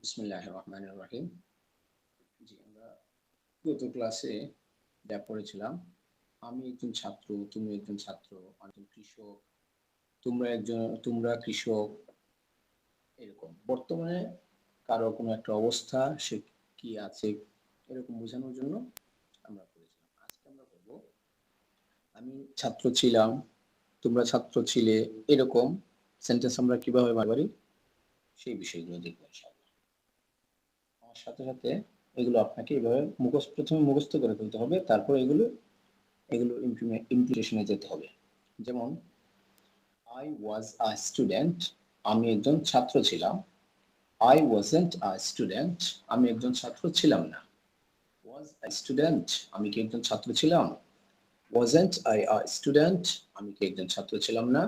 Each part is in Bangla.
বিসমিল্লাহির রহমানির রহিম। জি, আমরা গত ক্লাসে যা পড়েছিলাম, আমি একজন ছাত্র, তুমি একজন ছাত্র, একজন কৃষক, তোমরা কৃষক, এরকম বর্তমানে কারো কোনো একটা অবস্থা সে কি আছে এরকম বোঝানোর জন্য আমরা পড়েছিলাম। আজকে আমরা পড়ব আমি ছাত্র ছিলাম, তোমরা ছাত্র ছিলে, এরকম সেন্টেন্স আমরা কিভাবে বানাতে পারি সেই বিষয়গুলো দেখব ইনশাআল্লাহ। আমার সাথে সাথে এগুলো আপনাকে এভাবে প্রথমে মুখস্থ করে ফেলতে হবে, তারপর এগুলো ইমপ্লিমেন্টেশনে যেতে হবে। যেমন আই ওয়াজ আ স্টুডেন্ট, আমি একজন ছাত্র ছিলাম। আই ওয়াজন্ট আ স্টুডেন্ট, আমি একজন ছাত্র ছিলাম না। ওয়াজ আ স্টুডেন্ট, আমি কি একজন ছাত্র ছিলাম। ওয়াজন্ট আই আ স্টুডেন্ট, আমি কি একজন ছাত্র ছিলাম না।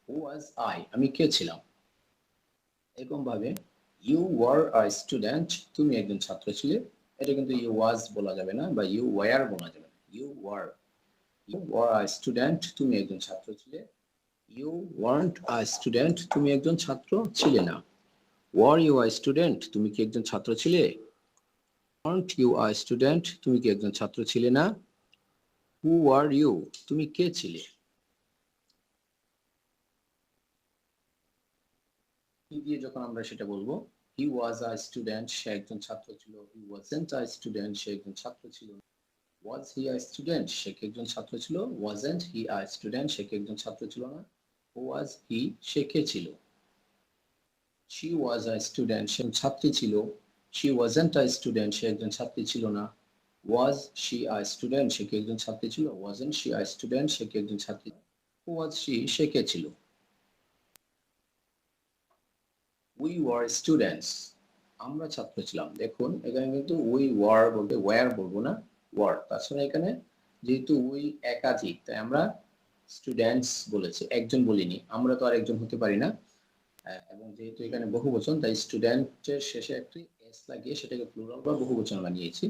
ওয়াজ আই, আমি কে ছিলাম। এরকম ভাবে ইউ ওয়ার আ স্টুডেন্ট, তুমি একজন ছাত্র ছিলে। এটা কিন্তু ইউ ওয়াজ বলা যাবে না বা ইউ ওয়ার বলা যাবে না। ইউ ওয়ার আ স্টুডেন্ট, তুমি একজন ছাত্র ছিলে। ইউ ওয়ান্ট আ স্টুডেন্ট, তুমি একজন ছাত্র ছিলে না। ওয়ার ইউ আ স্টুডেন্ট, তুমি কি একজন ছাত্র ছিলে। ওয়ান্ট ইউ আ স্টুডেন্ট, তুমি কি একজন ছাত্র ছিলে না। হু আর ইউ, তুমি কে ছিলে। কি দিয়ে যখন আমরা সেটা বলবো, হি ওয়াজ আ স্টুডেন্ট, সে একজন ছাত্র ছিল। হি ওয়াজন্ট আ স্টুডেন্ট, সে একজন ছাত্র ছিল। ওয়াজ হি আ স্টুডেন্ট, সে কি একজন ছাত্র ছিল। ওয়াজন্ট হি আ স্টুডেন্ট, সে কি একজন ছাত্র ছিল না। ওয়াজ হি, সে কে ছিল। শি ওয়াজ আ স্টুডেন্ট, সে ছাত্রী ছিল। শি ওয়াজন্ট আ স্টুডেন্ট, সে একজন ছাত্রী ছিল না। ওয়াজ শি আ স্টুডেন্ট, সে কি একজন ছাত্রী ছিল। ওয়াজন্ট শি আ স্টুডেন্ট, সে কি একজন ছাত্রী। ওয়াজ শি, সে কে ছিল। উই ওয়ার স্টুডেন্টস, আমরা ছাত্র ছিলাম। দেখুন এখানে কিন্তু উই ওয়ার বলতে ওয়্যার বলবো না, ওয়ার। তাছাড়া এখানে যেহেতু উই একাধিক, তাই আমরা স্টুডেন্টস বলেছি, একজন বলিনি। আমরা তো আর একজন হতে পারি না। এবং যেহেতু এখানে বহুবচন, তাই স্টুডেন্টের শেষে একটি এস লাগিয়ে সেটাকে প্লুরাল বা বহুবচন বানিয়েছি।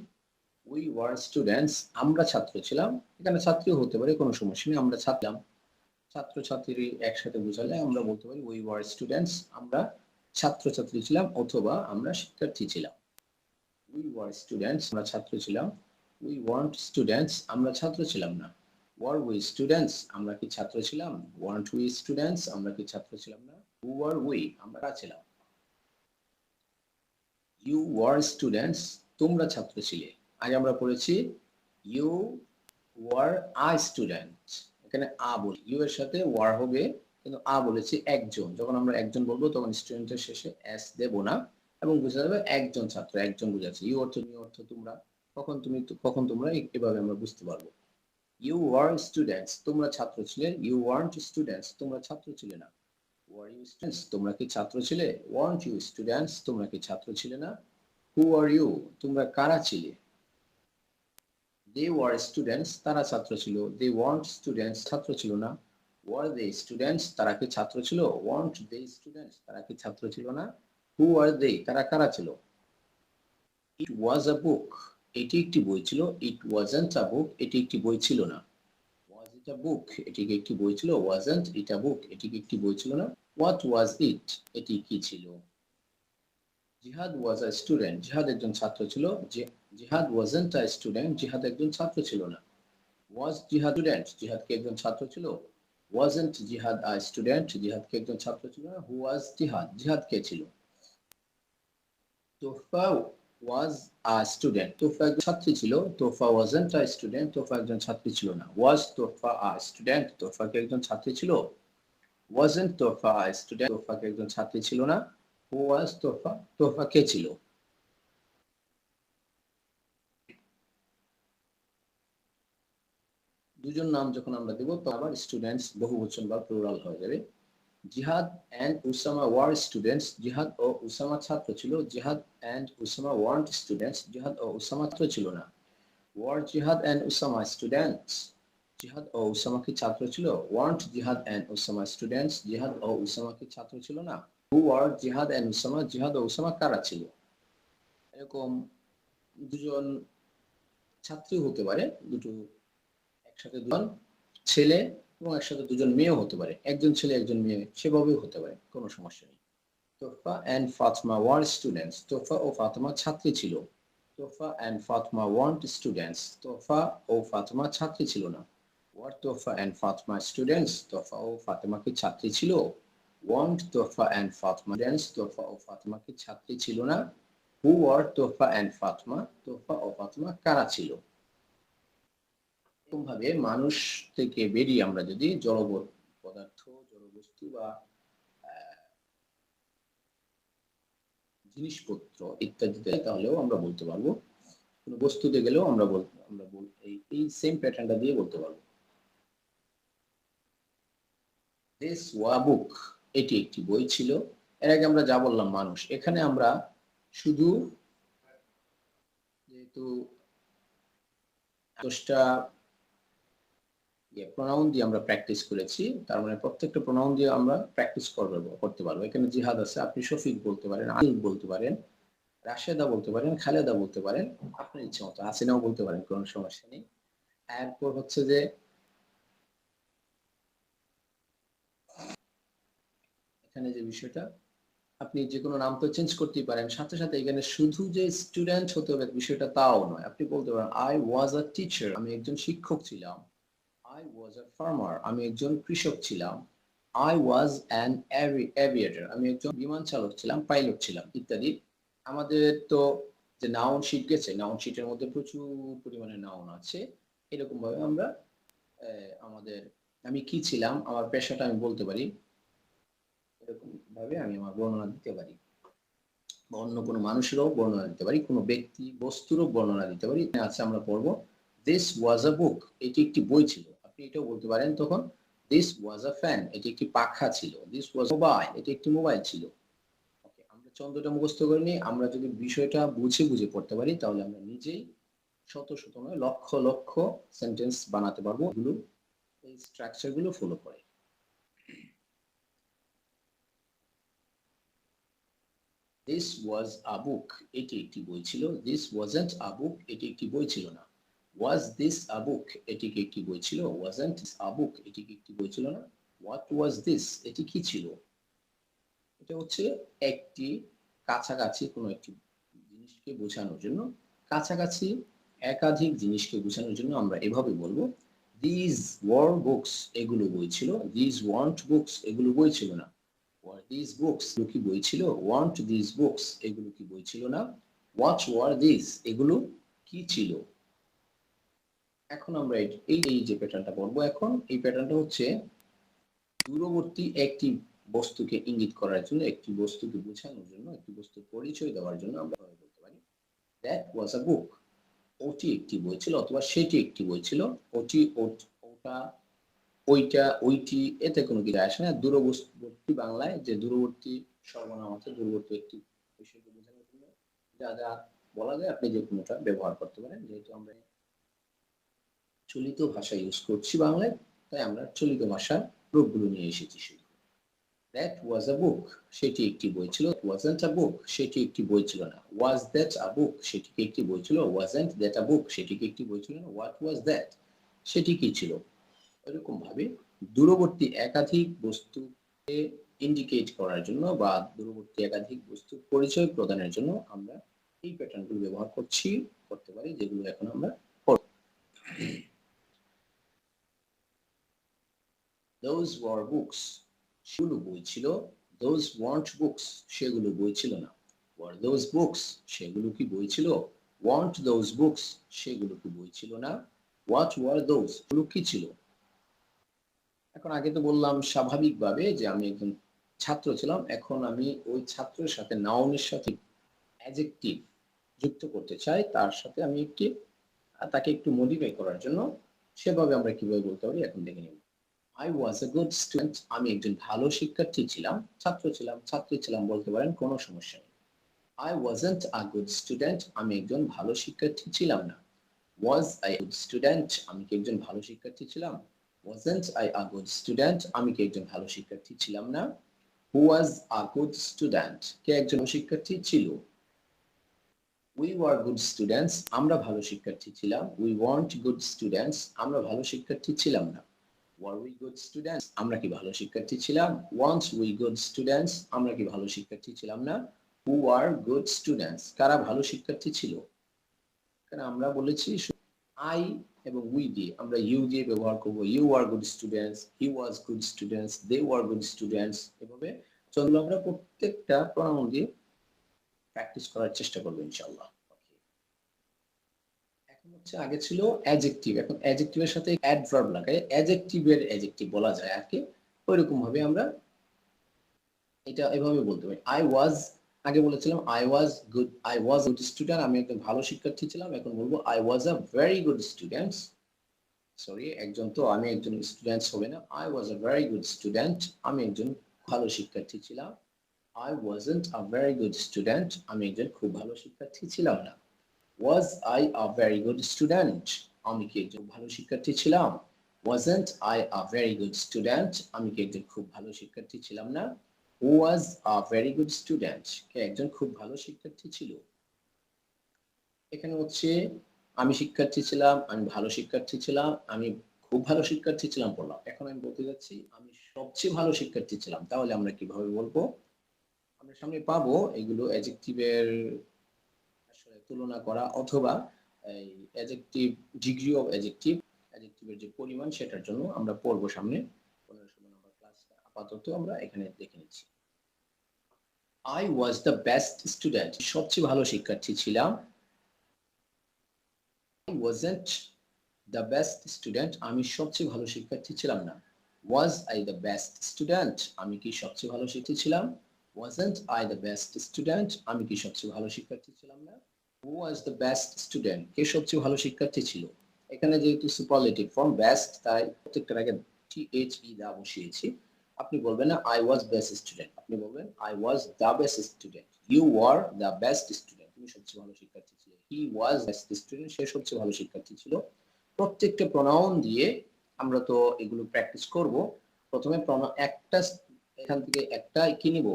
উই ওয়ার স্টুডেন্টস, আমরা ছাত্র ছিলাম। এখানে ছাত্রীও হতে পারে, কোনো সমস্যা নেই। আমরা ছাত্রীলাম, ছাত্র ছাত্রী একসাথে বোঝালে আমরা বলতে পারি উই ওয়ার স্টুডেন্টস, আমরা ছাত্র ছাত্রী ছিলাম অথবা আমরা শিক্ষার্থী ছিলাম। উই ওয়ার স্টুডেন্টস, আমরা ছাত্র ছিলাম। উই ওয়ান্ট স্টুডেন্টস, আমরা ছাত্র ছিলাম না। ওয়ার উই স্টুডেন্টস, আমরা কি ছাত্র ছিলাম। ওয়ান্ট উই স্টুডেন্টস, আমরা কি ছাত্র ছিলাম না। হু আর উই, আমরা ছিলাম। ইউ ওয়ার স্টুডেন্টস, তোমরা ছাত্র ছিলে। আগে আমরা পড়েছি ইউ ওয়ার আ স্টুডেন্ট। এখানে আ বলি, ইউ এর সাথে ওয়ার হবে, কিন্তু আ বলেছি একজন। যখন আমরা একজন বলবো তখন স্টুডেন্টের শেষে এস দেব না, এবং বোঝা যাবে একজন ছাত্র, একজন বোঝাচ্ছে। ইউ অর্থ তুমি অর্থ তোমরা, কখন তোমরা, এভাবে আমরা বুঝতে পারবো। ইউ ওয়ার স্টুডেন্টস, তোমরা ছাত্র ছিলে। ইউ ওয়ান্ট স্টুডেন্টস, তোমরা ছাত্র ছিলে না। ওয়ার ইউ স্টুডেন্টস, তোমরা কি ছাত্র ছিলে। ওয়ান্ট ইউ স্টুডেন্টস, তোমরা কি ছাত্র ছিলে না। হু আর ইউ, তোমরা কারা ছিলে। দে ওয়ার স্টুডেন্টস, তারা ছাত্র ছিল। দে ওয়ান্ট স্টুডেন্টস, ছাত্র ছিল না। ওয়ার দে স্টুডেন্টস, তারা কি ছাত্র ছিল। ওয়ান্ট দে স্টুডেন্টস, তারা কি ছাত্র ছিল না। হু আর দে, তারা কারা ছিল। ইট ওয়াজ আ বুক, এটি একটি বই ছিল। ইট ওয়াজন্ট আ বুক, এটি একটি বই ছিল না। ওয়াজ ইট আ বুক, এটি কি একটি বই ছিল। ওয়াজন্ট ইট আ বুক, এটি কি একটি বই ছিল না। হোয়াট ওয়াজ ইট, এটি কি ছিল। জিহাদ ওয়াজ আ স্টুডেন্ট, জিহাদ একজন ছাত্র ছিল। জিহাদ ওয়াজন্ট আ স্টুডেন্ট, জিহাদ একজন ছাত্র ছিল না। ওয়াজ জিহাদ স্টুডেন্ট, জিহাদ কি একজন ছাত্র ছিল। ওয়াজন্ট জিহাদ আ স্টুডেন্ট, জিহাদ কি একজন ছাত্র ছিল না। হু ওয়াজ জিহাদ, জিহাদ কে ছিল। তোফা ওয়াজ আ স্টুডেন্ট, তোফা একজন ছাত্রী ছিল। তোফা ওয়াজন্ট আ স্টুডেন্ট, তোফা একজন ছাত্রী ছিল না। ওয়াজ তোফা আ স্টুডেন্ট, তোফা কি একজন ছাত্রী ছিল। ওয়াজন্ট তোফা আ স্টুডেন্ট, তোফা কি একজন ছাত্রী ছিল না। হু ওয়াজ তোফা, তোফা কে ছিল। দুজন নাম যখন আমরা দেব তো আবার স্টুডেন্টস বহুবচন বা প্লুরাল হয়ে যাবে। জিহাদ এন্ড উসামা ওয়ার স্টুডেন্টস, জিহাদ ও উসামা ছাত্র ছিল। জিহাদ এন্ড উসামা ওয়ান্ট স্টুডেন্টস, জিহাদ ও উসামা ছাত্র ছিল না। ওয়ার জিহাদ এন্ড উসামা স্টুডেন্টস, জিহাদ ও উসামা কি ছাত্র ছিল। ওয়ান্ট জিহাদ এন্ড উসামা স্টুডেন্টস, জিহাদ ও উসামা কি ছাত্র ছিল না। হু আর জিহাদ এন্ড উসামা, জিহাদ ও উসামা কারা ছিল। এরকম দুজন ছাত্রী হতে পারে, দুটো একসাথে দুজন ছেলে এবং একসাথে দুজন মেয়েও হতে পারে। একজন ছেলে একজন মেয়ে, সেভাবেও হতে পারে, কোনো সমস্যা নেই। তো তোফা এন্ড ফাতিমা ওয়ার স্টুডেন্টস, তোফা ও ফাতিমা ছাত্রী ছিল। তোফা এন্ড ফাতিমা ওয়ান্ট স্টুডেন্টস, তোফা ও ফাতিমা ছাত্রী ছিল না। War Tofa and Fatima students, তোফা ও ফাতিমা কি ছাত্রী ছিল? Want Tofa and Fatima students, তোফা ও ফাতিমা কি ছাত্রী ছিল না? হু আর তোফা এন্ড ফাতিমা, তোফা ও ফাতিমা কারা ছিল? এরকম ভাবে মানুষ থেকে বেরিয়ে আমরা যদি জড় পদার্থ, জড় বস্তু বা জিনিসপত্র ইত্যাদিতে তাহলেও আমরা বলতে পারবো। কোনো বস্তুতে গেলেও আমরা এই সেম প্যাটার্নটা দিয়ে বলতে পারবো। দিস ওয়া বুক, এটি একটি বই ছিল। এর আগে আমরা যা বললাম মানুষ, এখানে আমরা শুধু যেহেতু 10টা প্রোনাউন দিয়ে আমরা প্র্যাকটিস করেছি, তার মানে প্রত্যেকটা প্রোনাউন দিয়ে আমরা প্র্যাকটিস করতে পারবো। এখানে জিহাদ আছে, আপনি শফিক বলতে পারেন, আনিল বলতে পারেন, রাশেদা বলতে পারেন, খালেদা বলতে পারেন, আপনার ইচ্ছে মতো আসিনাও বলতে পারেন, কোনো সমস্যা নেই। এরপর হচ্ছে যে এখানে যে বিষয়টা, আপনি যে কোনো নাম তো চেঞ্জ করতেই পারেন, সাথে সাথে এখানে শুধু যে স্টুডেন্ট হতে হবে বিষয়টা তাও নয়। আপনি বলতে পারেন আই ওয়াজ আ টিচার, আমি একজন শিক্ষক ছিলাম। আই ওয়াজ আ ফার্মার, আমি একজন কৃষক ছিলাম। আই ওয়াজ অ্যান এভিয়েটর, আমি একজন বিমান চালক ছিলাম, পাইলট ছিলাম ইত্যাদি। আমাদের তো যে নাউন শিট গেছে, নাউন শিটের মধ্যে প্রচুর পরিমাণে নাউন আছে। এরকম ভাবে আমরা আমাদের আমি কি ছিলাম, আমার পেশাটা আমি বলতে পারি, এরকম ভাবে আমি আমার বর্ণনা দিতে পারি, বা অন্য কোনো মানুষেরও বর্ণনা দিতে পারি, কোনো ব্যক্তি বস্তুরও বর্ণনা দিতে পারি। আচ্ছা, আমরা পড়বো দিস ওয়াজ আ বুক, এটি একটি বই ছিল। আপনি এটাও বলতে পারেন তখন দিস ওয়াজ আ ফ্যান, এটি একটি পাখা ছিল। দিস ওয়াজ মোবাইল, এটি একটি মোবাইল ছিল। ওকে, আমরা ছন্দটা মুখস্থ করে নিই। আমরা যদি বিষয়টা বুঝে বুঝে পড়তে পারি তাহলে আমরা নিজেই শত শত নয় লক্ষ লক্ষ সেন্টেন্স বানাতে পারবো, এগুলো এই স্ট্রাকচার গুলো ফলো করে। দিস ওয়াজ আ বুক, এটি একটি বই ছিল। দিস ওয়াজন্ট আ বুক, এটি একটি বই ছিল না। ওয়াজ দিস আ বুক, এটি কি একটি বই ছিল? ওয়াজন্ট আ বুক, এটি কি একটি বই ছিল না? হোয়াট ওয়াজ দিস, এটি কি ছিল? এটা হচ্ছে একটি কাছাকাছি কোনো একটি জিনিসকে বোঝানোর জন্য, কাছাকাছি একাধিক জিনিসকে বোঝানোর জন্য আমরা এভাবে বলবো দিস ওয়ার বুকস, এগুলো বই ছিল। দিস ওয়ান্ট বুকস, এগুলো বই ছিল না। ওয়ার দিস বুকস, এগুলো কি বই ছিল? ওয়ান্ট দিস বুকস, এগুলো কি বই ছিল না? হোয়াট ওয়ার দিস, এগুলো কি ছিল? এখন আমরা এই যে প্যাটার্নটা পড়বো, এখন এই প্যাটার্নটা হচ্ছে দূরবর্তী একটি বস্তুকে ইঙ্গিত করার জন্য, একটি বস্তুকে বোঝানোর জন্য, একটি বস্তুর পরিচয় দেওয়ার জন্য আমরা বলতে পারি দ্যাট ওয়াজ আ বুক, ওটি একটি বই ছিল, অথবা সেটি একটি বই ছিল। ওটি, ওটা, ওইটা, ওইটি, এতে কোনো কিছু আসে না। দূরবর্তী বাংলায় যে দূরবর্তী সর্বনাম আছে, দূরবর্তী একটি বিষয়কে বোঝানোর জন্য যা যা বলা যায় আপনি যে কোনোটা ব্যবহার করতে পারেন। যেহেতু আমরা চলিত ভাষা ইউজ করছি বাংলায়, তাই আমরা চলিত ভাষার রূপগুলো নিয়ে এসেছি শুধু। দ্যাট ওয়াজ আ বুক, সেটি একটি বই ছিল। ওয়াজন্ট আ বুক, সেটি একটি বই ছিল না। ওয়াজ দ্যাট আ বুক, সেটি কি একটি বই ছিল? ওয়াজন্ট দ্যাট আ বুক, সেটি কি একটি বই ছিল না? হোয়াট ওয়াজ দ্যাট, সেটি কি ছিল? এরকম ভাবে দূরবর্তী একাধিক বস্তুকে ইন্ডিকেট করার জন্য বা দূরবর্তী একাধিক বস্তুর পরিচয় প্রদানের জন্য আমরা এই প্যাটার্নগুলো ব্যবহার করতে পারি, যেগুলো এখন আমরা পড়ব। Those were books, সেগুলো বই ছিল। Those weren't books, সেগুলো বই ছিল না। Were those books, সেগুলো কি বই ছিল? Want those books, সেগুলো কি বই ছিল না? What were those, সেগুলো কি ছিল? এখন আগে তো বললাম স্বাভাবিকভাবে যে আমি একজন ছাত্র ছিলাম, এখন আমি ওই ছাত্রের সাথে নাউনের সাথে অ্যাডজেক্টিভ যুক্ত করতে চাই, তার সাথে আমি তাকে একটু মডিফাই করার জন্য সেভাবে আমরা কিভাবে বলতে পারি এখন দেখে নিব। I was a good student, আমি একজন ভালো শিক্ষার্থী ছিলাম, ছাত্র ছিলাম, ছাত্রী ছিলাম বলতে পারেন, কোনো সমস্যা নেই। I wasn't a good student, আমি একজন ভালো শিক্ষার্থী ছিলাম না। ওয়াজ আই গুড স্টুডেন্ট, আমি কি একজন ভালো শিক্ষার্থী ছিলাম? Wasn't I a good student, আমি কি একজন ভালো শিক্ষার্থী ছিলাম না? হু ওয়াজ আ গুড স্টুডেন্ট, কে একজন শিক্ষার্থী ছিল? উই ওয়ার গুড স্টুডেন্টস, আমরা ভালো শিক্ষার্থী ছিলাম। উই ওয়ান্ট গুড স্টুডেন্টস, আমরা ভালো শিক্ষার্থী ছিলাম না। were we good students? আমরা কি ভালো শিক্ষার্থী ছিলাম? weren't we good students? আমরা কি ভালো শিক্ষার্থী ছিলাম না? who are good students? কারা ভালো শিক্ষার্থী ছিল? কারণ আমরা বলেছি I এবং we দিয়ে আমরা you দিয়ে ব্যবহার করব। You are good students, he was good students, they were good students। এভাবে চলো আমরা প্রত্যেকটা প্রনাউন দিয়ে প্র্যাকটিস করার চেষ্টা করব ইনশাআল্লাহ। এখন হচ্ছে আগে ছিল অ্যাডজেক্টিভ, এখন অ্যাডজেক্টিভের সাথে অ্যাডভার্ব লাগায় অ্যাডজেক্টিভের অ্যাডজেক্টিভ বলা যায় আর কি। ওইরকম ভাবে আমরা এটা এভাবে বলতে পারি। I was আগে বলেছিলাম I was a good student, আমি একজন ভালো শিক্ষার্থী ছিলাম। এখন বলবো I was a very good student। Sorry, একজন তো আমি একজন স্টুডেন্টস হবে না। I was a very good student, আমি একজন ভালো শিক্ষার্থী ছিলাম। I wasn't a very good student, আমি একজন খুব ভালো শিক্ষার্থী ছিলাম না। Was I a very good student? আমি কি একজন ভালো শিক্ষার্থী ছিলাম? Wasn't I a very good student? আমি কি একজন খুব ভালো শিক্ষার্থী ছিলাম না? Who was a very good student? কে একজন খুব ভালো শিক্ষার্থী ছিল। এখানে হচ্ছে আমি শিক্ষার্থী ছিলাম, আমি ভালো শিক্ষার্থী ছিলাম, আমি খুব ভালো শিক্ষার্থী ছিলাম বললাম। এখন আমি বলতে যাচ্ছি আমি সবচেয়ে ভালো শিক্ষার্থী ছিলাম। তাহলে আমরা কিভাবে বলবো? আমরা সামনে পাবো এগুলো অ্যাডজেক্টিভের আসলে তুলনা করা অথবা এই অ্যাডজেক্টিভ ডিগ্রি অফ অ্যাডজেক্টিভের যে পরিমাণ সেটার জন্য আমরা পড়বো সামনে 15-16 নম্বর ক্লাসটা। আপাতত আমরা এখানে দেখে নিচ্ছি। I was the best student, সবচেয়ে ভালো শিক্ষার্থী ছিলাম। I wasn't the best student, আমি সবচেয়ে ভালো শিক্ষার্থী ছিলাম না। Was I the best student? আমি কি সবচেয়ে ভালো শিক্ষার্থী ছিলাম? Wasn't I the best student? আমি কি সবচেয়ে ভালো শিক্ষার্থী ছিলাম না? Who was the best student? কে সবচেয়ে ভালো শিক্ষার্থী ছিল? এখানে যেহেতু সুপারলেটিভ ফর্ম বেস্ট, তাই প্রত্যেকটার আগে THE দা বসিয়েছি। আপনি বলবেন না I was best student, আপনি বলবেন I was the best student, you were the best student, তুমি সবচেয়ে ভালো শিক্ষার্থী ছিলে, he was best student, সে সবচেয়ে ভালো শিক্ষার্থী ছিল। প্রত্যেকটা প্রনাউন দিয়ে আমরা তো এগুলো প্র্যাকটিস করব। প্রথমে একটা এখান থেকে একটা কি নিব,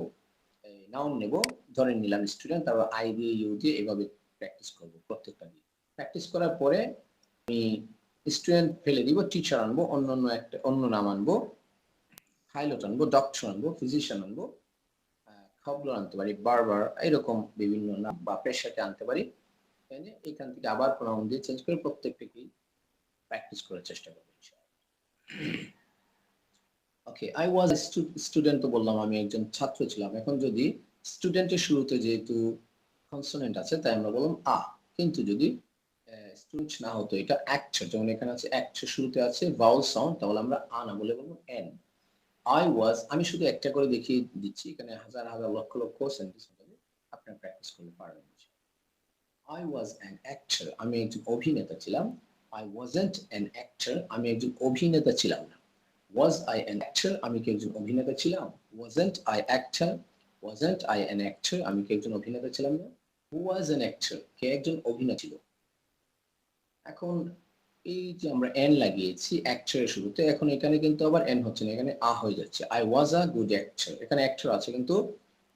নাউন নেব, ধরে নিলাম স্টুডেন্ট, তারপর আই দিয়ে ইউ দিয়ে এভাবে প্র্যাকটিস করব প্রত্যেকটা দিয়ে। প্র্যাকটিস করার পরে আমি স্টুডেন্ট ফেলে দিব, টিচার আনবো, অন্য নাম আনবো, পাইলট আনবো, ডক্টর আনবো, ফিজিশিয়ান আনবো, খবর আনতে পারি, বারবার এরকম বিভিন্ন নাম বা পেশাকে আনতে পারি। এখান থেকে আবার প্রনাউন দিয়ে চেঞ্জ করে প্রত্যেকটাকে প্র্যাকটিস করার চেষ্টা করব ইনশাআল্লাহ। ওকে, আই ওয়াজ স্টুডেন্ট তো বললাম আমি একজন ছাত্র ছিলাম। এখন যদি স্টুডেন্টের শুরুতে যেহেতু কনসোনেন্ট আছে তাই আমরা বললাম আ, কিন্তু যদি স্টুডেন্ট না হতো এটা অ্যাক্টর, যেমন এখানে আছে অ্যাক্টর শুরুতে আছে ভাওয়েল সাউন্ড, তাহলে আমরা আ না বলে বলবো এন। I was, আমি শুধু একটা করে দেখিয়ে দিচ্ছি, এখানে হাজার হাজার লক্ষ লক্ষ সেন্টেন্স হবে, আপনারা প্র্যাকটিস করলে পারবেন। I was an actor, আমি একজন অভিনেতা ছিলাম। I wasn't an actor, আমি একজন অভিনেতা ছিলাম না। Was I an actor, আমি কি একজন অভিনেতা ছিলাম? Wasn't I actor, wasn't I an actor, আমি কি একজন অভিনেতা ছিলাম না? Who was an actor, কে একজন অভিনেতা ছিল। এখন এই যে আমরা এন লাগিয়েছি অ্যাক্টরের শুরুতে, এখন এখানে কিন্তু আবার এন হচ্ছে না, এখানে আ হয়ে যাচ্ছে। I was a good actor, এখানে অ্যাক্টর আছে কিন্তু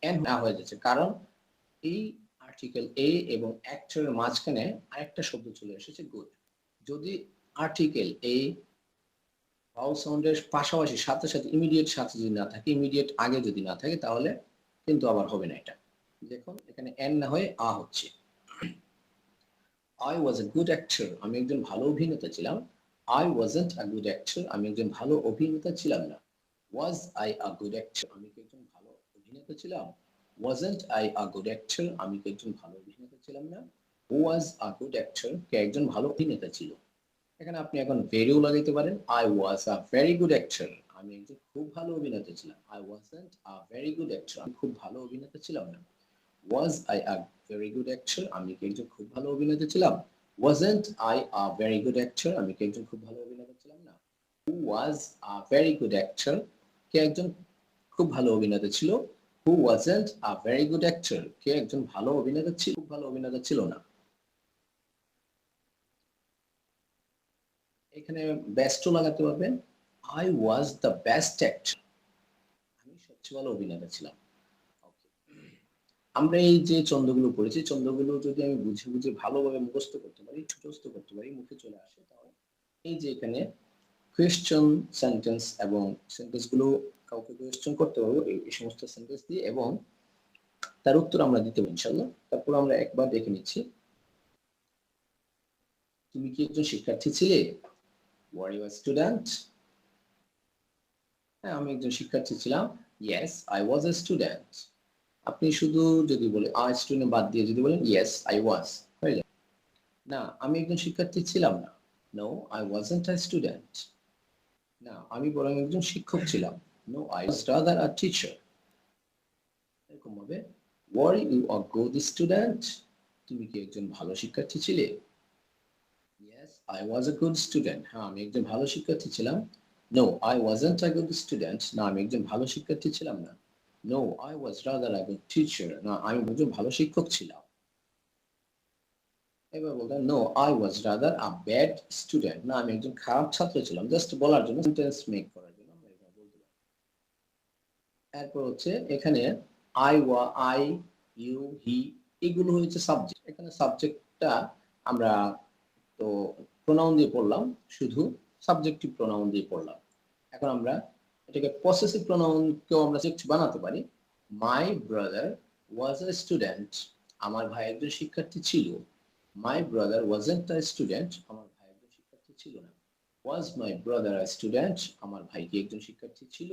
এন আ হয়ে যাচ্ছে, কারণ এই আর্টিকেল এ এবং অ্যাক্টরের মাঝখানে আরেকটা শব্দ চলে এসেছে গুড। যদি আর্টিকেল এ ভাওয়েল সাউন্ডের পাশাপাশি সাথে সাথে ইমিডিয়েট সাথে যদি না থাকে, ইমিডিয়েট আগে যদি না থাকে, তাহলে কিন্তু আবার হবে না এটা। দেখুন এখানে এন না হয়ে আ হচ্ছে। I was a good actor, আমি একজন ভালো অভিনেতা ছিলাম। I wasn't a good actor, আমি একজন ভালো অভিনেতা ছিলাম না। Was I a good actor, আমি কি একজন ভালো অভিনেতা ছিলাম? Wasn't I a good actor, আমি কি একজন ভালো অভিনেতা ছিলাম না? Who was a good actor, কে একজন ভালো অভিনেতা ছিল। এখানে আপনি এখন ভেরিও লাগাইতে পারেন। I was a very good actor, আমি একজন খুব ভালো অভিনেতা ছিলাম। I wasn't a very good actor, আমি খুব ভালো অভিনেতা ছিলাম না। Was I a very good actor, আমি কি একজন খুব ভালো অভিনেতা ছিলাম? Wasn't I a very good actor, আমি কি একজন খুব ভালো অভিনেতা ছিলাম না? Who was a very good actor, কে একজন খুব ভালো অভিনেতা ছিল? Who wasn't a very good actor, কে একজন ভালো অভিনেতা ছিল, খুব ভালো অভিনেতা ছিল না। এখানে বেস্টও লাগাতে পারবেন। I was the best actor, আমি সবচেয়ে ভালো অভিনেতা ছিলাম। আমরা এই যে ছন্দগুলো পড়েছি, ছন্দগুলো যদি আমি বুঝে বুঝে ভালোভাবে মুখস্থ করতে পারি, মুখে চলে আসে, তাহলে এই যে এখানে কোয়েশ্চন সেন্টেন্স এবং সেন্টেন্সগুলো কাউকে কোয়েশ্চন করতে পারবো এই সমস্ত সেন্টেন্স দিয়ে, এবং তার উত্তর আমরা দিতে পারবো ইনশাআল্লাহ। তারপর আমরা একবার দেখে নিচ্ছি। তুমি কি একজন শিক্ষার্থী ছিলে? Were you a student? হ্যাঁ, আমি একজন শিক্ষার্থী ছিলাম। Yes, I was a student. আপনি শুধু যদি বলে আই স্টুডেন্ট বাদ দিয়ে যদি বলেন ইয়েস আই ওয়াজ, হয়ে যাবে। না, আমি একজন শিক্ষার্থী ছিলাম না। No, I wasn't a student. না, আমি বরং একজন শিক্ষক ছিলাম। No, I was rather a teacher. এরকম ভাবে were you a good student? তুমি কি একজন ভালো শিক্ষার্থী ছিলে? Yes, I was a good student. হ্যাঁ, আমি একজন ভালো শিক্ষার্থী ছিলাম। No, I wasn't a good student. না, আমি একজন ভালো শিক্ষার্থী ছিলাম না। No, I was rather a good teacher. না, আমি একজন ভালো শিক্ষক ছিলাম। এবার বলতেন no, I was rather a bad student. না, আমি একজন খারাপ ছাত্র ছিলাম। জাস্ট বলার জন্য, সেন্টেন্স মেক করার জন্য আমরা এটা বলতে পারি। এরপর হচ্ছে এখানে আই, ইউ, হি এগুলো হচ্ছে সাবজেক্ট। এখানে সাবজেক্টটা আমরা তো প্রোনাউন দিয়ে পড়লাম, শুধু সাবজেক্টিভ প্রোনাউন দিয়ে পড়লাম। এখন আমরা এটাকে পসেসিভ প্রোনাউনকেও আমরা সাবজেক্ট বানাতে পারি। My brother was a student. আমার ভাই একজন শিক্ষার্থী ছিল। My brother wasn't a student. আমার ভাই একজন শিক্ষার্থী ছিল না। ওয়াজ মাই ব্রাদার আ স্টুডেন্ট? আমার ভাই কি একজন শিক্ষার্থী ছিল?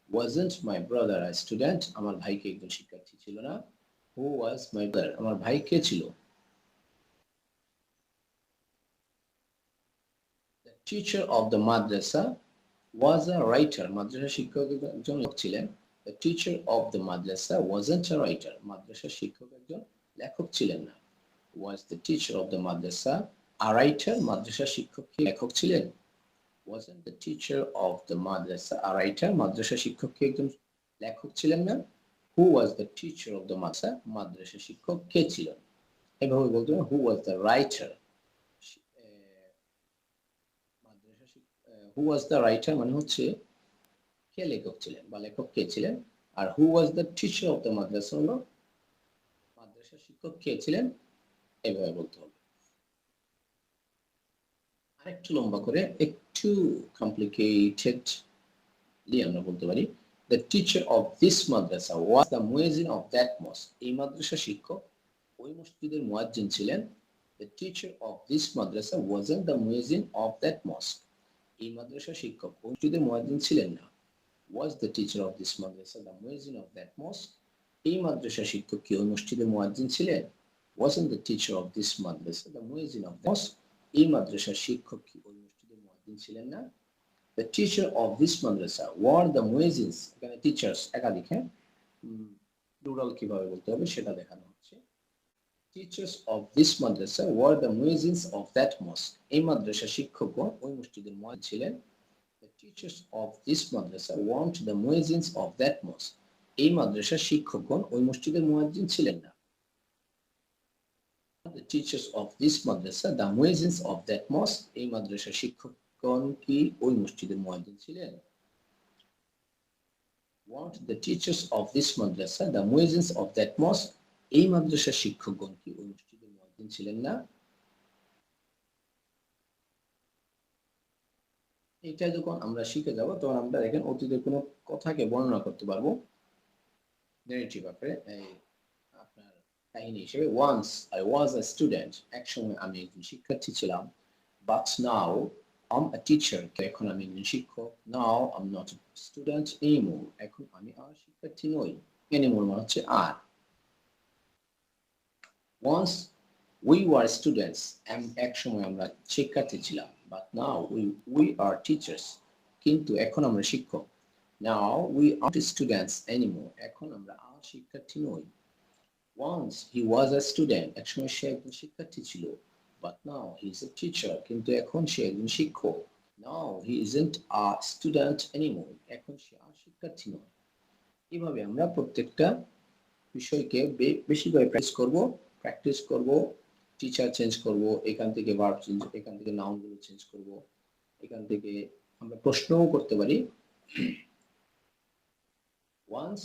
Wasn't my brother a student? আমার ভাই কি একজন শিক্ষার্থী ছিল না। হু ওয়াজ মাই ব্রাদার? আমার ভাই কে ছিল? The teacher of the madrasa was a writer. মাদ্রাসা শিক্ষক একজন লেখক ছিলেন। The teacher of the madrasa wasn't a writer. মাদ্রাসা শিক্ষক একজন লেখক ছিলেন না। Was the teacher of the madrasa a writer? মাদ্রাসা শিক্ষক কি লেখক ছিলেন? Wasn't the teacher of the madrasa a writer? মাদ্রাসা শিক্ষক কি একজন লেখক ছিলেন না? Who was the teacher of the madrasa? মাদ্রাসা শিক্ষক কে ছিলেন? এভাবে বলতে হবে who was the writer. Who was the writer মানে হচ্ছে কে লেখক ছিলেন বা লেখক কে ছিলেন, আর who was the teacher of the madrasa হলো মাদ্রাসার শিক্ষক কে ছিলেন, এভাবে বলতে হবে। আরেকটু লম্বা করে একটু কমপ্লিকেটেডলি আমরা বলতে পারি the teacher of this Madrasa was the মুয়াজ্জিন অফ দ্যাট মস্ক। এই মাদ্রাসার শিক্ষক ওই মসজিদের মুয়াজ্জিন ছিলেন। The teacher of this Madrasa wasn't the মুয়াজ্জিন অফ দ্যাট মস্ক। এই মাদ্রাসার শিক্ষক ওই মসজিদের মুয়াজ্জিন ছিলেন না। Was the teacher of this madrasa the muezzin of that mosque? এই মাদ্রাসার শিক্ষক কি ওই মসজিদের মুয়াজ্জিন ছিলেন? Wasn't the teacher of this madrasa the muezzin of the mosque? এই মাদ্রাসার শিক্ষক কি ওই মসজিদের মুয়াজ্জিন ছিলেন না? The teacher of this madrasa were the muezzins. এখানে টিচার্স একাধিক, হ্যাঁ, প্লুরাল কিভাবে বলতে হবে সেটা দেখানো হচ্ছে। Teachers of this madrasa were the muezzins of that mosque. এই মাদ্রাসার শিক্ষকগণ ওই মসজিদের মুয়াজ্জিন ছিলেন। The teachers of this madrasa weren't the muezzins of that mosque. এই মাদ্রাসার শিক্ষকগণ ওই মসজিদের মুয়াজ্জিন ছিলেন না। The teachers of this madrasa the muezzins of that mosque. এই মাদ্রাসার শিক্ষকগণ কি ওই মসজিদের মুয়াজ্জিন ছিলেন? Weren't the teachers of this madrasa the muezzins of that mosque? এই মাদ্রাসার শিক্ষকগণ কি ওই মসজিদের মুয়াজ্জিন ছিলেন না? এটা যখন আমরা শিখে যাব তখন আমরা দেখেন অতীতের কোনো কথাকে বর্ণনা করতে পারবো নেগেটিভ আকারে। আপনার কাহিনী হিসেবে once I was a student, এক সময় আমি একজন শিক্ষার্থী ছিলাম। But now um a teacher, এখন আমি একজন শিক্ষক। নাও আম নট আ স্টুডেন্ট এনিমোর, এখন আমি আর শিক্ষার্থী নই। এনিমোর মানে হচ্ছে আর। ওয়ান্স উই ওয়ার স্টুডেন্টস, এক সময় আমরা শিক্ষার্থী ছিলাম। But now we are teachers, কিন্তু এখন আমরা শিক্ষক। Now we aren't students anymore, এখন আমরা আর শিক্ষার্থী নই। Once he was a student, একসময় সে একজন শিক্ষার্থী ছিল। But now he is a teacher, কিন্তু এখন সে একজন শিক্ষক। Now he isn't a student anymore, এখন সে আর শিক্ষার্থী নয়। এভাবে আমরা প্রত্যেকটা বিষয়কে বেশি করে প্র্যাকটিস করব। টিচার চেঞ্জ করব, এখান থেকে ভার্ব চেঞ্জ, এখান থেকে নাউন গুলো চেঞ্জ করব, এখান থেকে আমরা প্রশ্নও করতে পারি। Once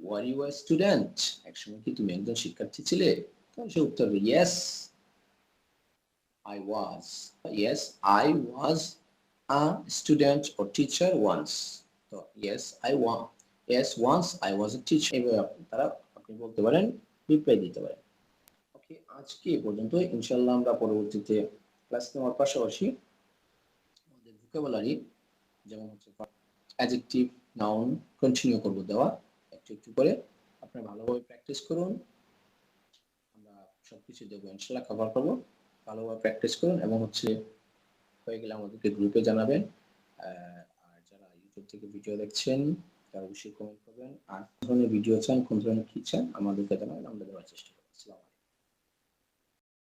were you a student, একসময় কি তুমি একজন শিক্ষার্থী ছিলে? তখন সে উত্তর হবে yes I was, yes I was a student or teacher once? তো yes once I was a teacher, এভাবে আপনি বলতে পারেন, রিপ্লাই দিতে পারেন। ওকে, আজকে এই পর্যন্ত। ইনশাআল্লাহ আমরা পরবর্তীতে ক্লাস নেওয়ার পাশাপাশি আমাদের ভোকাবুলারি, যেমন হচ্ছে অ্যাডজেক্টিভ, নাউন কন্টিনিউ করব দেওয়া একটু একটু করে। আপনারা ভালোভাবে প্র্যাকটিস করুন, আমরা সবকিছু দেবো ইনশাআল্লাহ, কভার করবো। ভালোভাবে প্র্যাকটিস করুন এবং হচ্ছে হয়ে গেলে আমাদেরকে গ্রুপে জানাবেন। আর যারা ইউটিউব থেকে ভিডিও দেখছেন তারা অবশ্যই কমেন্ট করবেন, আর কোন ধরনের ভিডিও চান, কোন ধরনের কি চান আমাদেরকে জানাবেন, আমরা দেওয়ার চেষ্টা করব। আসসালামু আলাইকুম।